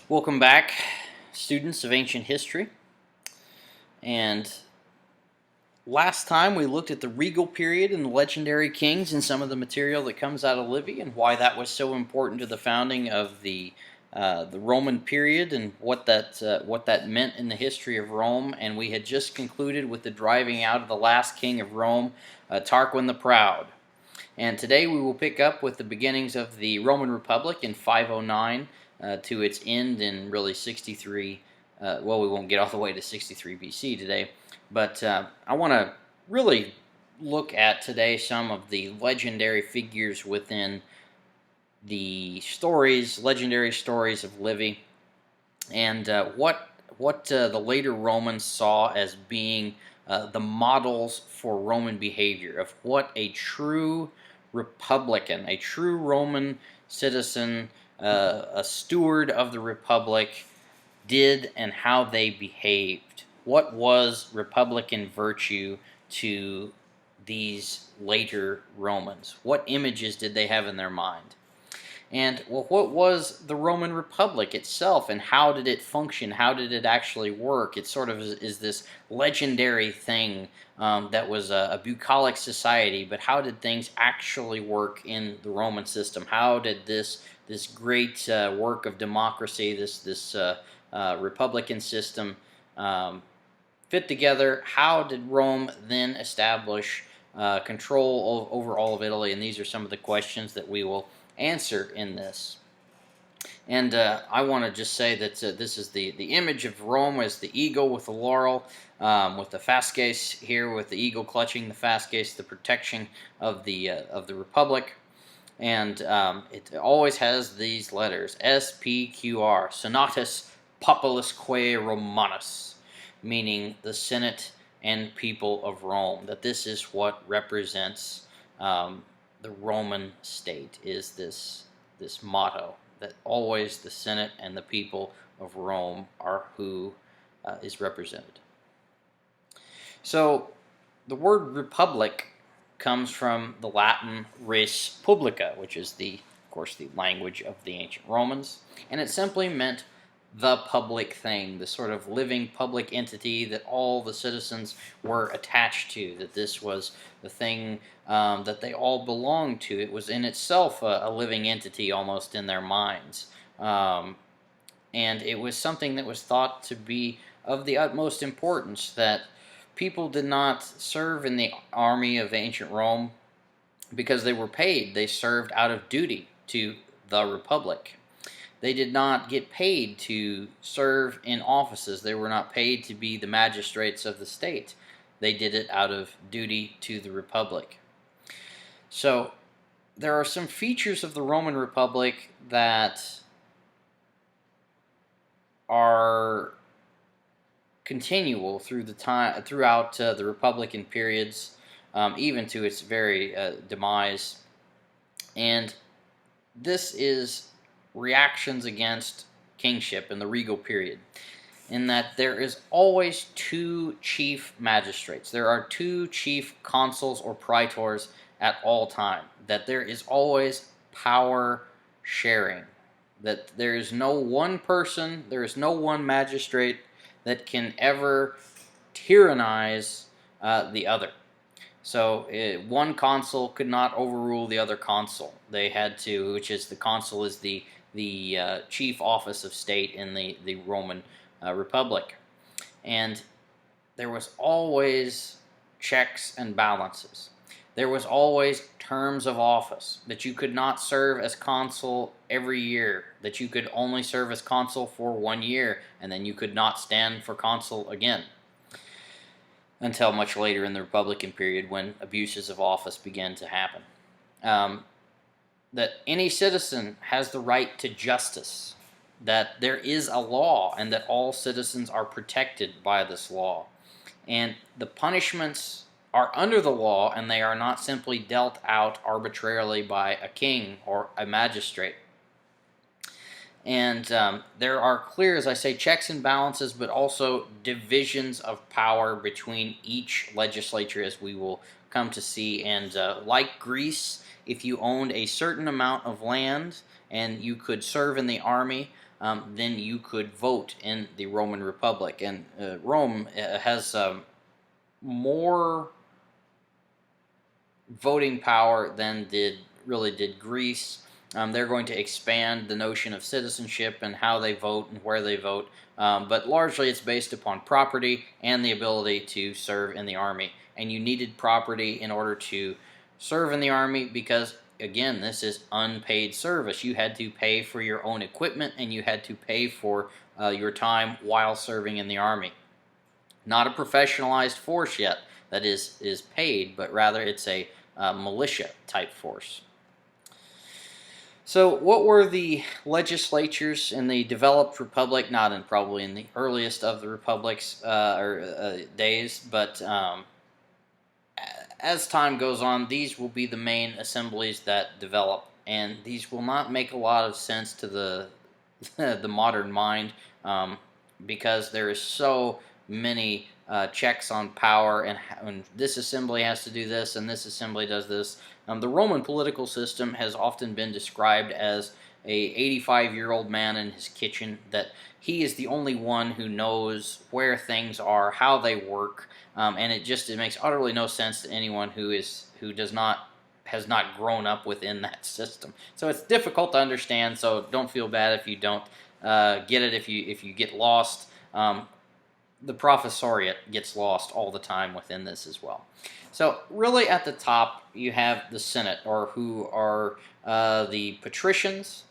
Welcome back, students of ancient history. And last time we looked at the regal period and the legendary kings and some of the material that comes out of Livy and why that was so important to the founding of the Roman period and what that meant in the history of Rome. And we had just concluded with the driving out of the last king of Rome, Tarquin the Proud. And today we will pick up with the beginnings of the Roman Republic in 509 to its end in really 63. Well, we won't get all the way to 63 BC today, but I want to really look at today some of the legendary figures within the legendary stories of Livy, and what the later Romans saw as being the models for Roman behavior of what a true republican, a true Roman citizen, a steward of the republic did and how they behaved. What was republican virtue to these later Romans? What images did they have in their mind? And well, what was the Roman Republic itself, and how did it function? How did it actually work? It sort of is this legendary thing that was a bucolic society, but how did things actually work in the Roman system? How did this great work of democracy, this republican system, fit together? How did Rome then establish control over all of Italy? And these are some of the questions that we will answer in this. And I want to just say that this is the image of Rome as the eagle with the laurel, with the fasces here, with the eagle clutching the fasces, the protection of the republic. And it always has these letters, SPQR, Senatus Populusque Romanus, meaning the Senate and people of Rome, that this is what represents the Roman state, is this motto, that always the Senate and the people of Rome are who is represented. So the word republic comes from the Latin res publica, which is of course the language of the ancient Romans, and it simply meant the public thing, the sort of living public entity that all the citizens were attached to, that this was the thing that they all belonged to. It was in itself a living entity almost in their minds. And it was something that was thought to be of the utmost importance, that people did not serve in the army of ancient Rome because they were paid. They served out of duty to the republic. They did not get paid to serve in offices. They were not paid to be the magistrates of the state. They did it out of duty to the republic. So there are some features of the Roman Republic that are continual throughout the Republican periods, even to its very demise. And this is reactions against kingship in the regal period, in that there is always two chief magistrates. There are two chief consuls or praetors at all time, that there is always power sharing, that there is no one person, there is no one magistrate that can ever tyrannize the other. So one consul could not overrule the other consul. They had to, which is the consul is the chief office of state in the Roman Republic. And there was always checks and balances. There was always terms of office, that you could not serve as consul every year, that you could only serve as consul for 1 year, and then you could not stand for consul again, until much later in the Republican period when abuses of office began to happen. That any citizen has the right to justice, that there is a law, and that all citizens are protected by this law. And the punishments are under the law, and they are not simply dealt out arbitrarily by a king or a magistrate. And there are clear, as I say, checks and balances, but also divisions of power between each legislature, as we will come to see. And like Greece, if you owned a certain amount of land and you could serve in the army, then you could vote in the Roman Republic. And Rome has more voting power than did Greece. They're going to expand the notion of citizenship and how they vote and where they vote, but largely it's based upon property and the ability to serve in the army. And you needed property in order to serve in the army because, again, this is unpaid service. You had to pay for your own equipment and you had to pay for your time while serving in the army. Not a professionalized force yet that is paid, but rather it's a militia type force. So what were the legislatures in the developed republic? Not probably in the earliest of the republics days, but as time goes on, these will be the main assemblies that develop, and these will not make a lot of sense to the the modern mind, because there is so many checks on power, and this assembly has to do this, and this assembly does this. The Roman political system has often been described as a 85-year-old man in his kitchen, that he is the only one who knows where things are, how they work, and it makes utterly no sense to anyone who has not grown up within that system. So it's difficult to understand. So don't feel bad if you don't get it. If you get lost, the professoriate gets lost all the time within this as well. So really at the top you have the Senate, or who are the patricians.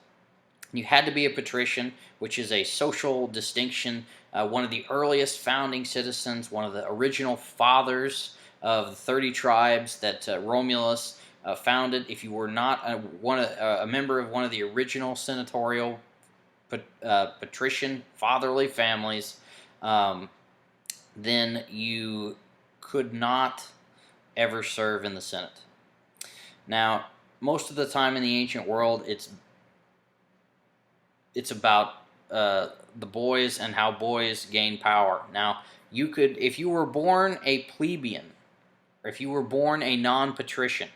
You had to be a patrician, which is a social distinction. One of the earliest founding citizens, one of the original fathers of the 30 tribes that Romulus founded. If you were not a member of one of the original senatorial patrician fatherly families, then you could not ever serve in the Senate. Now, most of the time in the ancient world, it's about the boys and how boys gain power. Now, you could, if you were born a plebeian, or if you were born a non-patrician,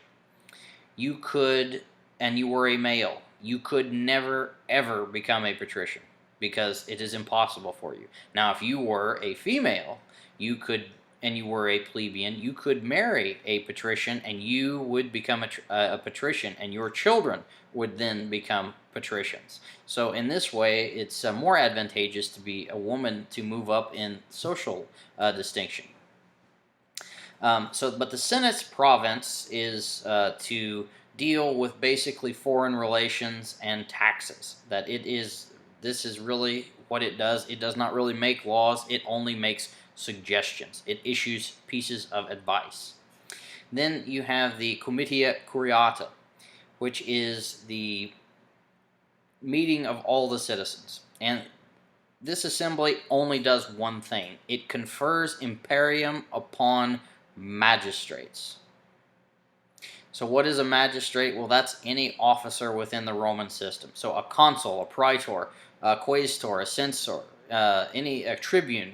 you could, and you were a male, you could never ever become a patrician, because it is impossible for you. Now, if you were a female, you could, and you were a plebeian, you could marry a patrician, and you would become a patrician, and your children would then become patricians. So in this way, it's more advantageous to be a woman to move up in social distinction. But the Senate's province is to deal with basically foreign relations and taxes. This is really what it does. It does not really make laws. It only makes suggestions. It issues pieces of advice. Then you have the Comitia Curiata, which is the meeting of all the citizens. And this assembly only does one thing. It confers imperium upon magistrates. So what is a magistrate? Well, that's any officer within the Roman system. So a consul, a praetor, a quaestor, a censor, a tribune.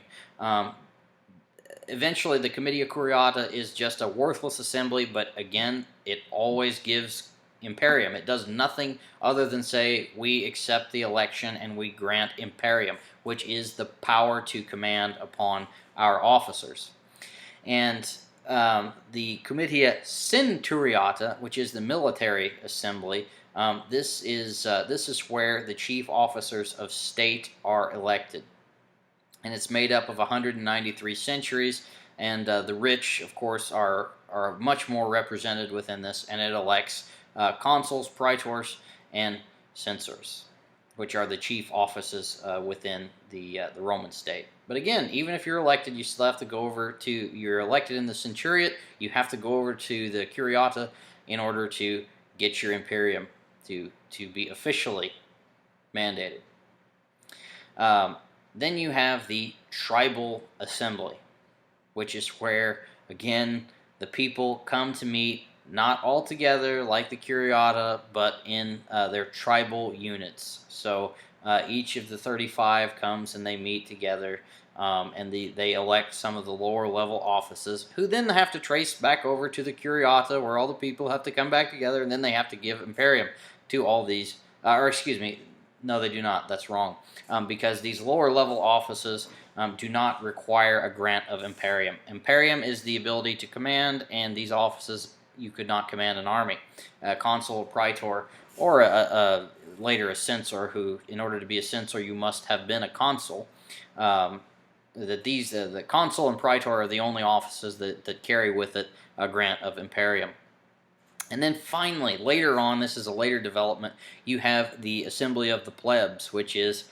Eventually, the Comitia Curiata is just a worthless assembly, but again, it always gives imperium. It does nothing other than say, we accept the election and we grant imperium, which is the power to command upon our officers. And the Comitia Centuriata, which is the military assembly, this is where the chief officers of state are elected. And it's made up of 193 centuries, and the rich, of course, are much more represented within this, and it elects consuls, praetors, and censors, which are the chief offices within the Roman state. But again, even if you're elected, you still have to go over to, you're elected in the centuriate, you have to go over to the curiata in order to get your imperium to be officially mandated. Then you have the tribal assembly, which is where, again, the people come to meet, not all together like the curiata, but in their tribal units. So each of the 35 comes and they meet together, and they elect some of the lower level offices, who then have to trace back over to the curiata, where all the people have to come back together, and then they have to give imperium to all these, No, they do not. That's wrong. Because these lower level offices do not require a grant of imperium. Imperium is the ability to command, and these offices you could not command an army. A consul, a praetor, or later a censor, who, in order to be a censor, you must have been a consul. The consul and praetor are the only offices that carry with it a grant of imperium. And then finally, later on, this is a later development, you have the Assembly of the Plebs, which is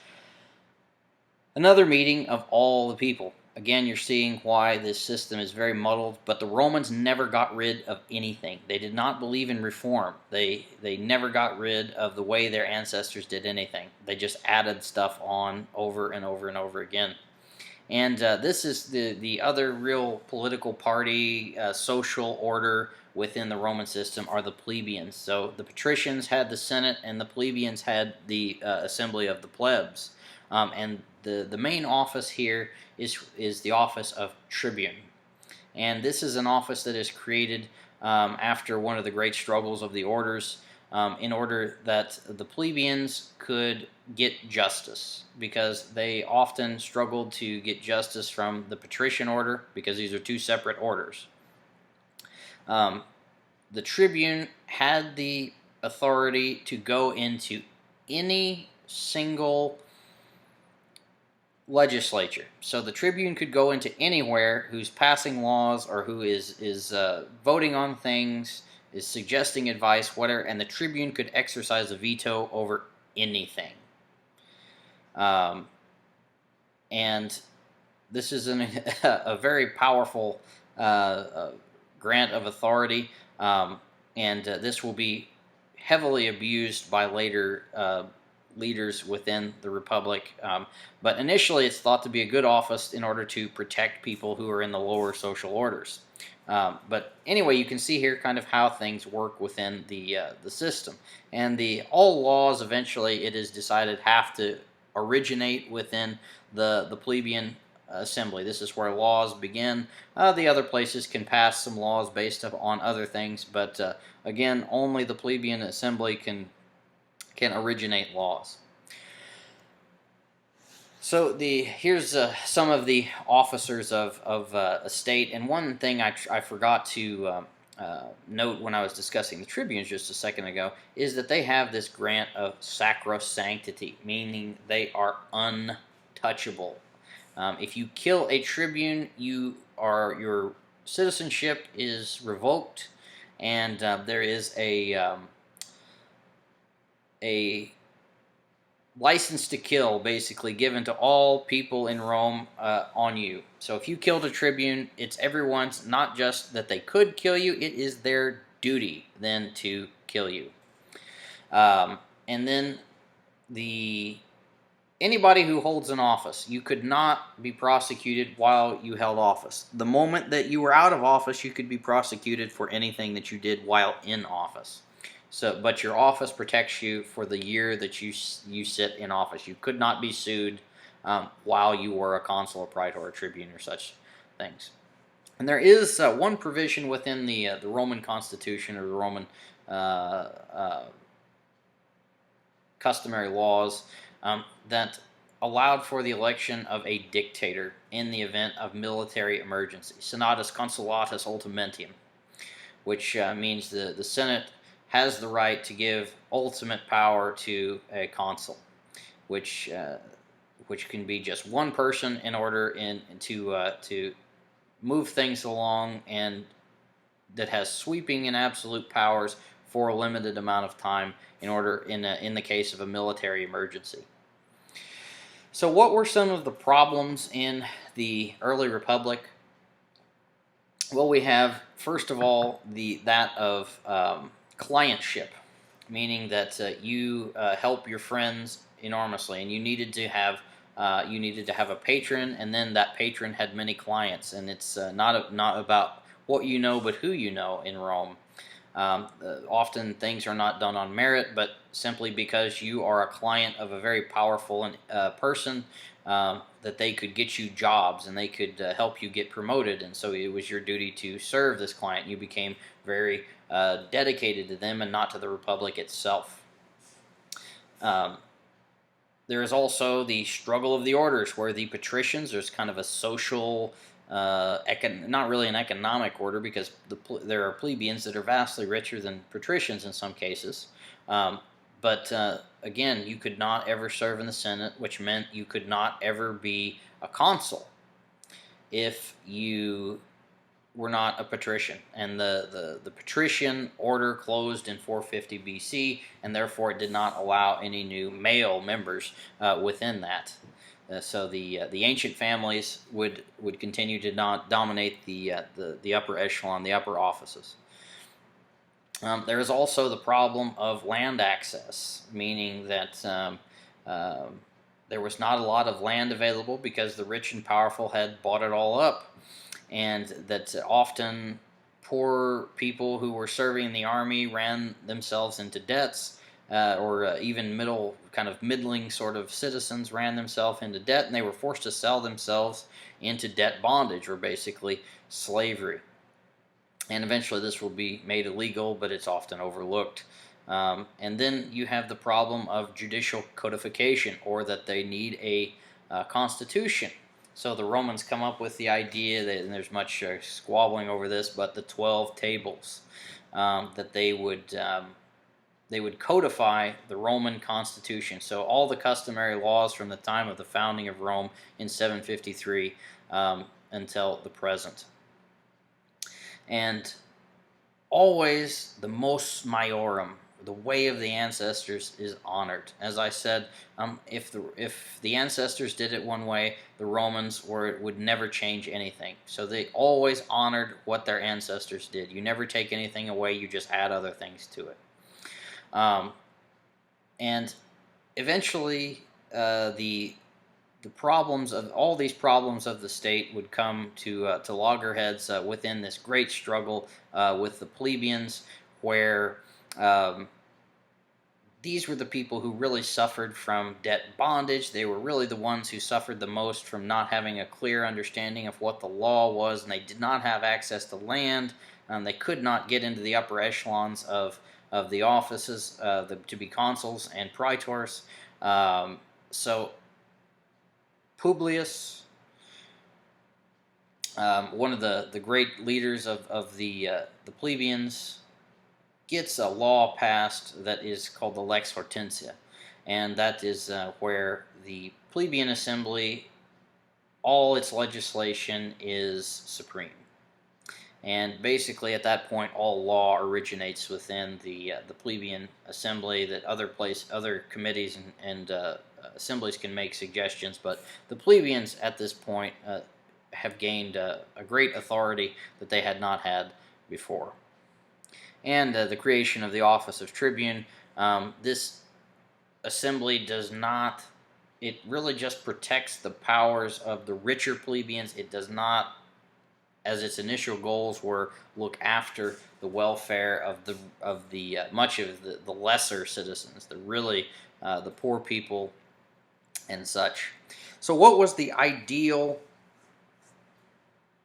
another meeting of all the people. Again, you're seeing why this system is very muddled, but the Romans never got rid of anything. They did not believe in reform. They never got rid of the way their ancestors did anything. They just added stuff on over and over and over again. And this is the other real political party, social order within the Roman system are the plebeians. So the patricians had the Senate, and the plebeians had the Assembly of the Plebs. And the main office here is the office of tribune. And this is an office that is created after one of the great struggles of the orders, in order that the plebeians could get justice, because they often struggled to get justice from the patrician order, because these are two separate orders. The tribune had the authority to go into any single legislature. So the tribune could go into anywhere who's passing laws or who is voting on things, is suggesting advice, whatever, and the tribune could exercise a veto over anything. And this is a very powerful grant of authority, and this will be heavily abused by later leaders within the Republic. But initially it's thought to be a good office in order to protect people who are in the lower social orders. But anyway, you can see here kind of how things work within the system. And all laws eventually, it is decided, have to originate within the plebeian assembly. This is where laws begin. The other places can pass some laws based on other things, but again, only the plebeian assembly can originate laws. So here's some of the officers of a state, and one thing I forgot to note when I was discussing the tribunes just a second ago is that they have this grant of sacrosanctity, meaning they are untouchable. If you kill a tribune, your citizenship is revoked, and there is a license to kill basically given to all people in Rome on you. So if you killed a tribune, it's everyone's, not just that they could kill you, it is their duty then to kill you. And then anybody who holds an office, you could not be prosecuted while you held office. The moment that you were out of office, you could be prosecuted for anything that you did while in office. But your office protects you for the year that you sit in office. You could not be sued while you were a consul, a praetor, a tribune, or such things. And there is one provision within the Roman Constitution, or the Roman customary laws, that allowed for the election of a dictator in the event of military emergency. Senatus consulatus ultimentium, which means the Senate has the right to give ultimate power to a consul, which can be just one person in order to move things along, and that has sweeping and absolute powers for a limited amount of time in the case of a military emergency. So what were some of the problems in the early Republic? Well, we have, first of all, that of clientship, meaning that you help your friends enormously, and you needed to have a patron, and then that patron had many clients, and it's not about what you know, but who you know in Rome. Often things are not done on merit, but simply because you are a client of a very powerful person, that they could get you jobs and they could help you get promoted, and so it was your duty to serve this client. You became very dedicated to them and not to the Republic itself. There is also the struggle of the orders, where the patricians, there's kind of a social, not really an economic order, because there are plebeians that are vastly richer than patricians in some cases. Um, but again, you could not ever serve in the Senate, which meant you could not ever be a consul if you were not a patrician. And the patrician order closed in 450 BC, and therefore it did not allow any new male members within that. So the ancient families would continue to not dominate the upper echelon, the upper offices. There is also the problem of land access, meaning that there was not a lot of land available because the rich and powerful had bought it all up, and that often poor people who were serving in the army ran themselves into debts, or even middling sort of citizens ran themselves into debt, and they were forced to sell themselves into debt bondage, or basically slavery. And eventually this will be made illegal, but it's often overlooked. And then you have the problem of judicial codification, or that they need a constitution. So the Romans come up with the idea that, and there's much squabbling over this, but the 12 tables, that they would codify the Roman constitution. So all the customary laws from the time of the founding of Rome in 753 until the present. And always the mos maiorum, the way of the ancestors, is honored. As I said, if the ancestors did it one way, the Romans would never change anything. So they always honored what their ancestors did. You never take anything away, you just add other things to it. And eventually the problems of all these problems of the state would come to loggerheads within this great struggle with the plebeians, where these were the people who really suffered from debt bondage. They were really the ones who suffered the most from not having a clear understanding of what the law was, and they did not have access to land. They could not get into the upper echelons of the offices to be consuls and praetors. So Publius, one of the great leaders of the plebeians, gets a law passed that is called the Lex Hortensia, and that is where the plebeian assembly, all its legislation is supreme. And basically at that point all law originates within the plebeian assembly, that other committees and assemblies can make suggestions, but the plebeians at this point have gained a great authority that they had not had before. And the creation of the office of tribune, this assembly does not, it really just protects the powers of the richer plebeians. It does not, as its initial goals were, look after the welfare of the much of the lesser citizens, the poor people and such. So what was the ideal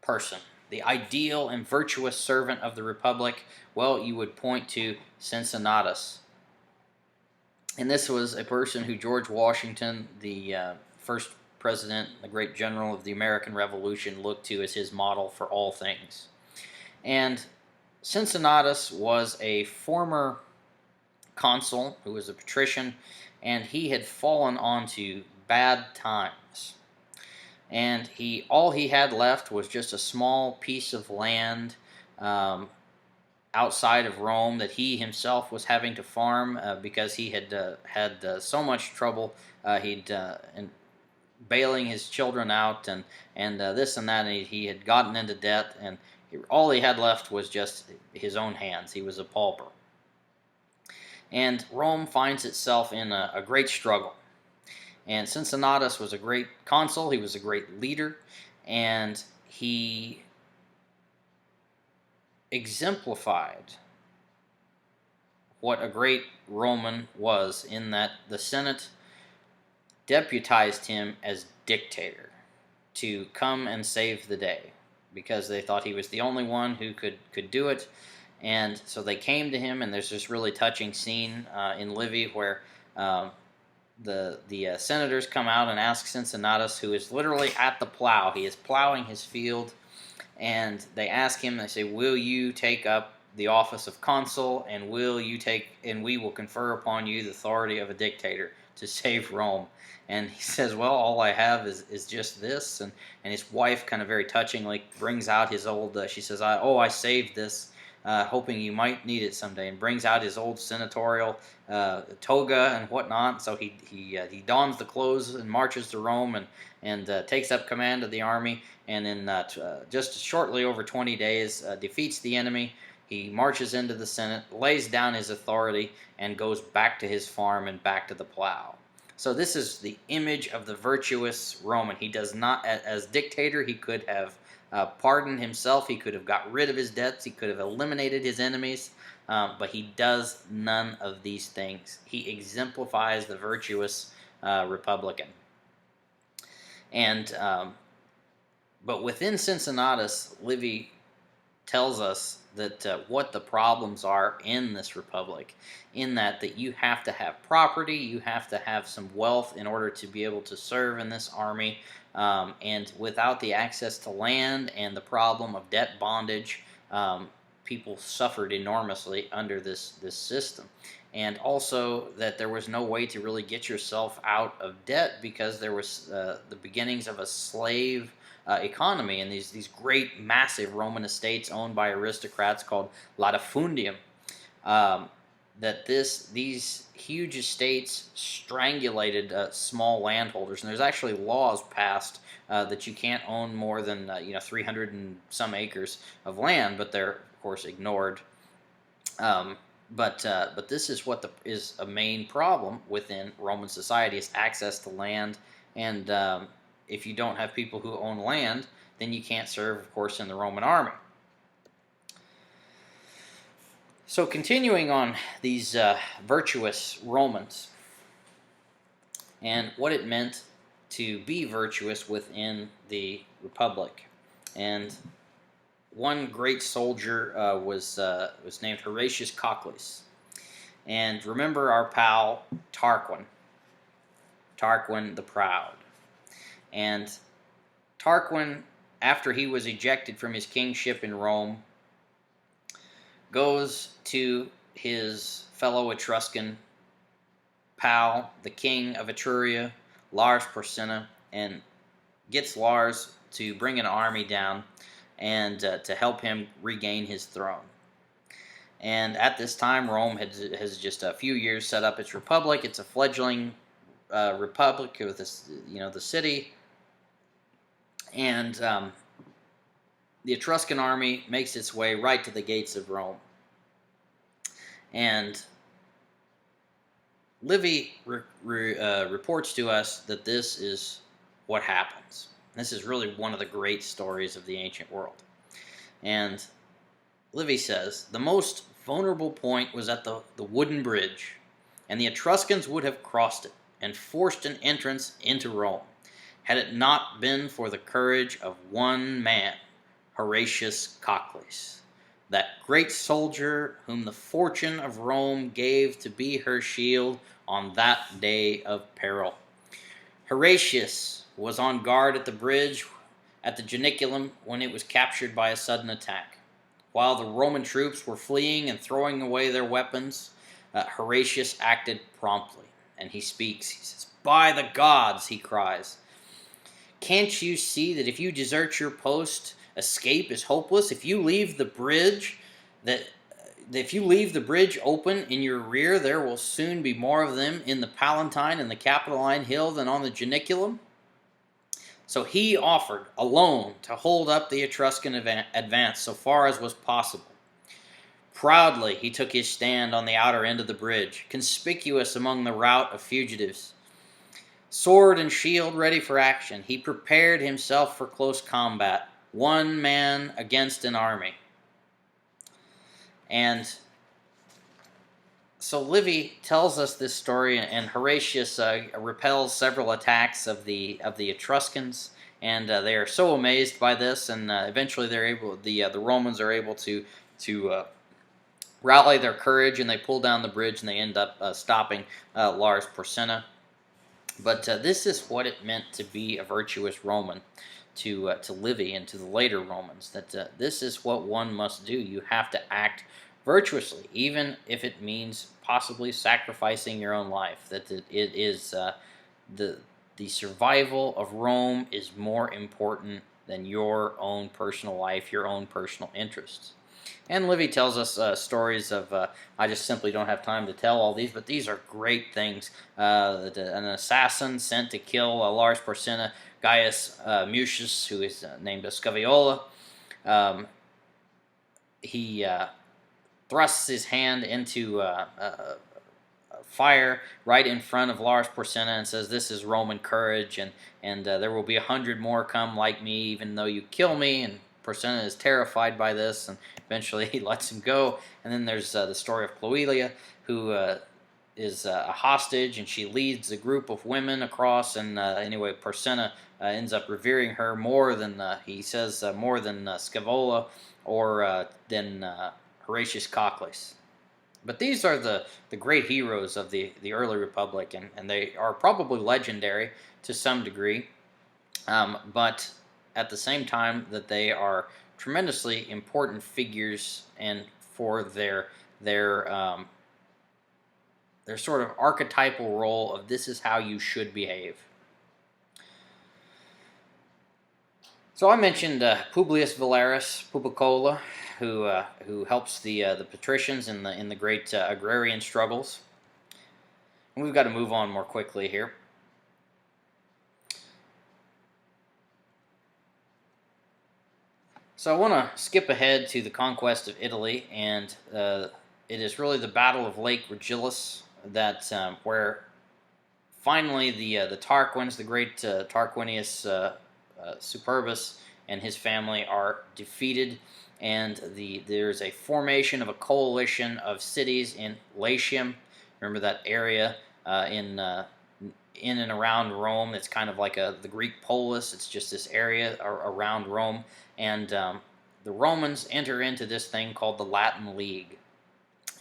person, the ideal and virtuous servant of the Republic? Well, you would point to Cincinnatus. And this was a person who George Washington, the first president, the great general of the American Revolution, looked to as his model for all things. And Cincinnatus was a former consul who was a patrician, and he had fallen onto bad times. And all he had left was just a small piece of land outside of Rome that he himself was having to farm because he had had so much trouble. In bailing his children out and this and that, and he had gotten into debt, and all he had left was just his own hands. He was a pauper. And Rome finds itself in a great struggle. And Cincinnatus was a great consul, he was a great leader, and he exemplified what a great Roman was, in that the Senate deputized him as dictator to come and save the day, because they thought he was the only one who could do it. And so they came to him, and there's this really touching scene in Livy where the senators come out and ask Cincinnatus, who is literally at the plow. He is plowing his field, and they ask him. They say, "Will you take up the office of consul, and we will confer upon you the authority of a dictator to save Rome?" And he says, "Well, all I have is just this." And his wife, kind of very touchingly, brings out his old. She says, I saved this, hoping you might need it someday," and brings out his old senatorial toga and whatnot. So he dons the clothes and marches to Rome and takes up command of the army. And in just shortly over 20 days, defeats the enemy. He marches into the Senate, lays down his authority, and goes back to his farm and back to the plow. So this is the image of the virtuous Roman. He does not, as dictator, he could have pardoned himself. He could have got rid of his debts. He could have eliminated his enemies. But he does none of these things. He exemplifies the virtuous republican. And but within Cincinnatus, Livy tells us that what the problems are in this republic, in that you have to have property, you have to have some wealth in order to be able to serve in this army, and without the access to land and the problem of debt bondage, people suffered enormously under this system. And also that there was no way to really get yourself out of debt, because there was the beginnings of a slave economy, and these great, massive Roman estates owned by aristocrats called latifundium. These huge estates strangulated small landholders, and there's actually laws passed that you can't own more than 300 and some acres of land, but they're of course ignored. But this is what is a main problem within Roman society, is access to land. And if you don't have people who own land, then you can't serve, of course, in the Roman army. So continuing on these virtuous Romans and what it meant to be virtuous within the Republic. And one great soldier was named Horatius Cocles. And remember our pal Tarquin the Proud. And Tarquin, after he was ejected from his kingship in Rome, goes to his fellow Etruscan pal, the king of Etruria, Lars Porsena, and gets Lars to bring an army down and to help him regain his throne. And at this time, Rome has just a few years set up its republic. It's a fledgling republic with this, the city. And the Etruscan army makes its way right to the gates of Rome. And Livy reports to us that this is what happens. This is really one of the great stories of the ancient world. And Livy says, "The most vulnerable point was at the wooden bridge, and the Etruscans would have crossed it and forced an entrance into Rome, had it not been for the courage of one man, Horatius Cocles, that great soldier whom the fortune of Rome gave to be her shield on that day of peril. Horatius was on guard at the bridge at the Janiculum when it was captured by a sudden attack. While the Roman troops were fleeing and throwing away their weapons, Horatius acted promptly, and he speaks. He says, 'By the gods,' he cries, 'can't you see that if you desert your post, escape is hopeless? If you leave the bridge open in your rear, there will soon be more of them in the Palatine and the Capitoline Hill than on the Janiculum.' So he offered alone to hold up the Etruscan advance so far as was possible. Proudly he took his stand on the outer end of the bridge, conspicuous among the rout of fugitives. Sword and shield ready for action, he prepared himself for close combat, one man against an army." And so Livy tells us this story, and Horatius repels several attacks of the Etruscans, and they are so amazed by this, and eventually the Romans are able to rally their courage, and they pull down the bridge, and they end up stopping Lars Porsena. But this is what it meant to be a virtuous Roman to Livy and to the later Romans. That this is what one must do. You have to act virtuously, even if it means possibly sacrificing your own life. That it is the the survival of Rome is more important than your own personal life, your own personal interests. And Livy tells us stories of, I just simply don't have time to tell all these, but these are great things. An assassin sent to kill Lars Porsena, Gaius Mucius, who is named Scaviola. Um, he thrusts his hand into fire right in front of Lars Porsena and says, "This is Roman courage, and there will be 100 more come like me, even though you kill me." And Porsena is terrified by this, and eventually he lets him go. And then there's the story of Cloelia, who is a hostage, and she leads a group of women across. And anyway, Porsena ends up revering her more than he says more than Scaevola or than Horatius Cocles. But these are the great heroes of the early Republic, and they are probably legendary to some degree, but at the same time that they are tremendously important figures and for their sort of archetypal role of this is how you should behave. So I mentioned Publius Valerius Publicola, who helps the patricians in the great agrarian struggles. And we've got to move on more quickly here. So I want to skip ahead to the conquest of Italy, and it is really the Battle of Lake Regillus that where finally the Tarquins, the great Tarquinius Superbus and his family are defeated, and there's a formation of a coalition of cities in Latium. Remember that area in and around Rome? It's kind of like the Greek polis. It's just this area around Rome, and the Romans enter into this thing called the Latin League.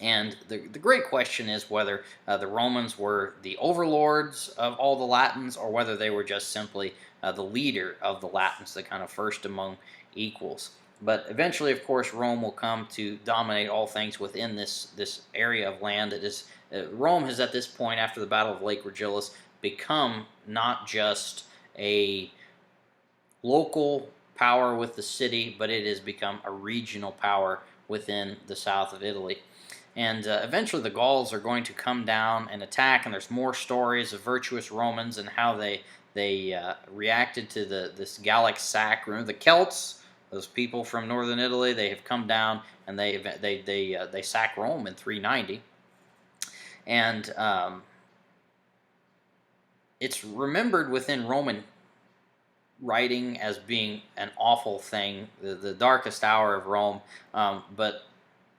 And the great question is whether the Romans were the overlords of all the Latins, or whether they were just simply the leader of the Latins, the kind of first among equals. But eventually, of course, Rome will come to dominate all things within this area of land. It is Rome has at this point, after the Battle of Lake Regillus, become not just a local power with the city, but it has become a regional power within the south of Italy. And eventually the Gauls are going to come down and attack, and there's more stories of virtuous Romans and how they reacted to this Gallic sack. Remember the Celts, those people from northern Italy, they have come down and they sack Rome in 390. And it's remembered within Roman writing as being an awful thing, the darkest hour of Rome, but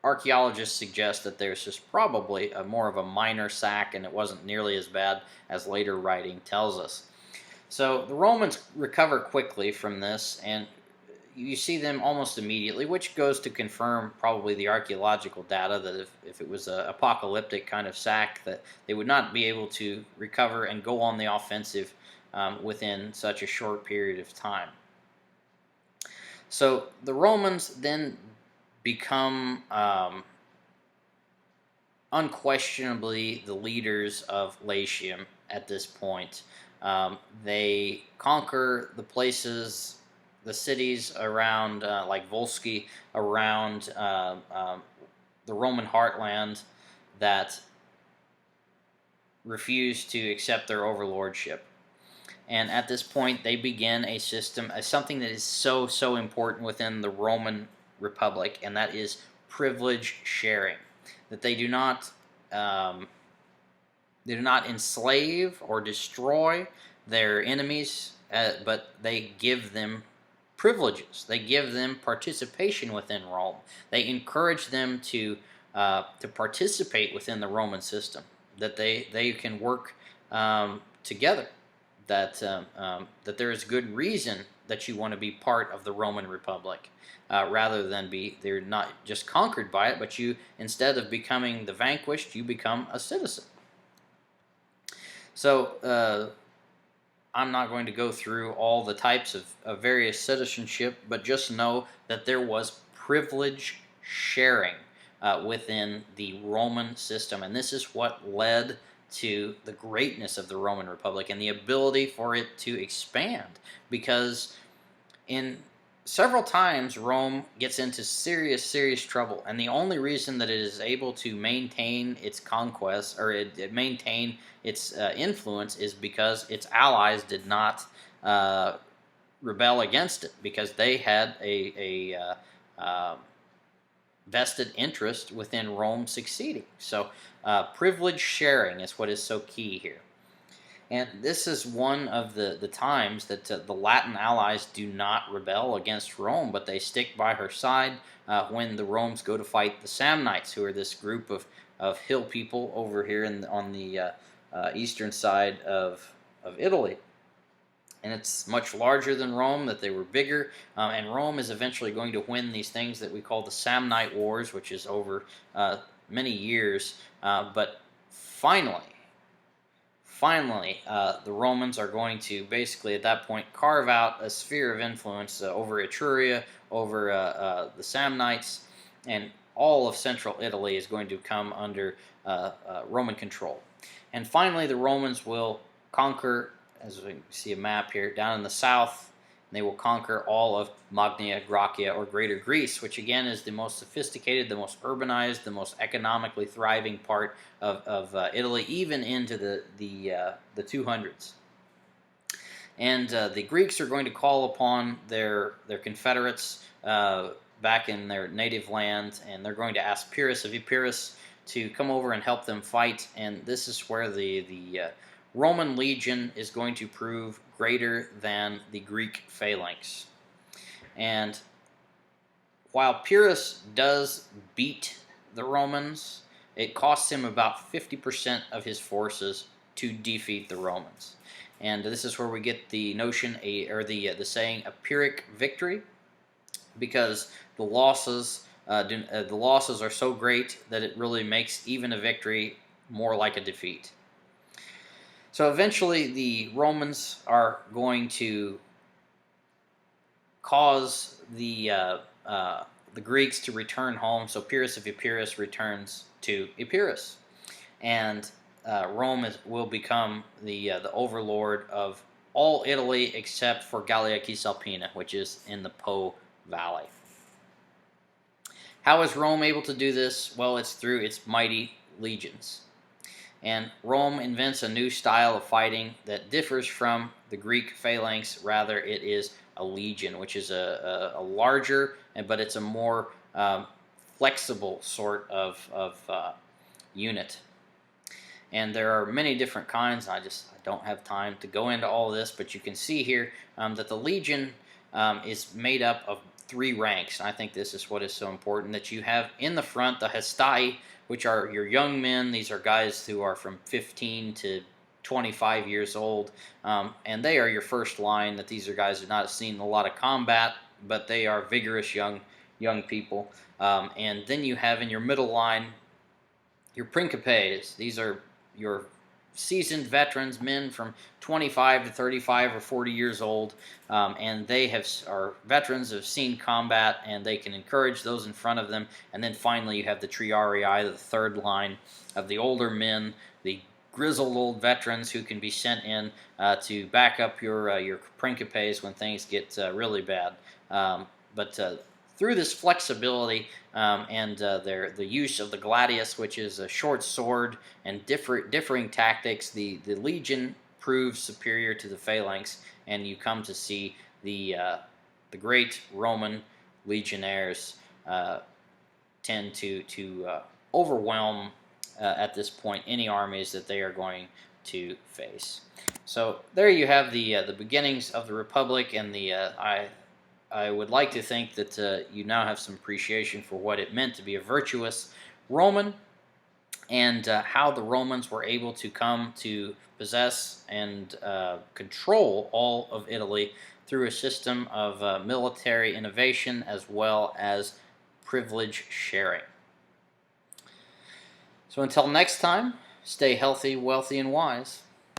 archaeologists suggest that there's just probably more of a minor sack, and it wasn't nearly as bad as later writing tells us. So the Romans recover quickly from this, and you see them almost immediately, which goes to confirm probably the archaeological data that if it was an apocalyptic kind of sack, that they would not be able to recover and go on the offensive within such a short period of time. So the Romans then become unquestionably the leaders of Latium at this point. They conquer the places, the cities around, like Volsci, around the Roman heartland that refused to accept their overlordship. And at this point, they begin a system, something that is so important within the Roman Republic, and that is privilege sharing. That they do not enslave or destroy their enemies, but they give them privileges. They give them participation within Rome. They encourage them to participate within the Roman system. That they can work together. That there is good reason that you want to be part of the Roman Republic, rather than they're not just conquered by it, but you, instead of becoming the vanquished, you become a citizen. So I'm not going to go through all the types of various citizenship, but just know that there was privilege sharing within the Roman system. And this is what led to the greatness of the Roman Republic and the ability for it to expand. Because in several times Rome gets into serious trouble, and the only reason that it is able to maintain its conquest, or it maintain its influence, is because its allies did not rebel against it, because they had a vested interest within Rome succeeding. So privilege sharing is what is so key here. And this is one of the times that the Latin allies do not rebel against Rome, but they stick by her side when the Romans go to fight the Samnites, who are this group of hill people over here on the eastern side of Italy. And it's much larger than Rome, that they were bigger, and Rome is eventually going to win these things that we call the Samnite Wars, which is over many years, but finally, the Romans are going to basically at that point carve out a sphere of influence over Etruria, over the Samnites, and all of central Italy is going to come under Roman control. And finally, the Romans will conquer, as we see a map here, down in the south. They will conquer all of Magna Graecia, or Greater Greece, which again is the most sophisticated, the most urbanized, the most economically thriving part of Italy, even into the 200s. And the Greeks are going to call upon their confederates back in their native land, and they're going to ask Pyrrhus of Epirus to come over and help them fight. And this is where the Roman legion is going to prove greater than the Greek phalanx. And while Pyrrhus does beat the Romans, it costs him about 50% of his forces to defeat the Romans. And this is where we get the notion, or the saying, a Pyrrhic victory, because the losses are so great that it really makes even a victory more like a defeat. So eventually the Romans are going to cause the Greeks to return home. So Pyrrhus of Epirus returns to Epirus, and Rome will become the overlord of all Italy except for Gallia Cisalpina, which is in the Po Valley. How is Rome able to do this? Well, it's through its mighty legions. And Rome invents a new style of fighting that differs from the Greek phalanx. Rather, it is a legion, which is a larger, but it's a more flexible sort of unit. And there are many different kinds. I don't have time to go into all of this, but you can see here that the legion is made up of 3 ranks. And I think this is what is so important, that you have in the front the Hestai, which are your young men. These are guys who are from 15 to 25 years old, and they are your first line. That these are guys who have not seen a lot of combat, but they are vigorous young people. And then you have in your middle line your principes. These are your seasoned veterans, men from 25 to 35 or 40 years old, and they are veterans, have seen combat, and they can encourage those in front of them. And then finally you have the triarii, the third line of the older men, the grizzled old veterans who can be sent in to back up your principes when things get really bad. But through this flexibility and the use of the gladius, which is a short sword, and differing tactics, the legion proves superior to the phalanx, and you come to see the great Roman legionnaires tend to overwhelm at this point any armies that they are going to face. So there you have the beginnings of the Republic, and I would like to think that you now have some appreciation for what it meant to be a virtuous Roman, and how the Romans were able to come to possess and control all of Italy through a system of military innovation as well as privilege sharing. So until next time, stay healthy, wealthy, and wise.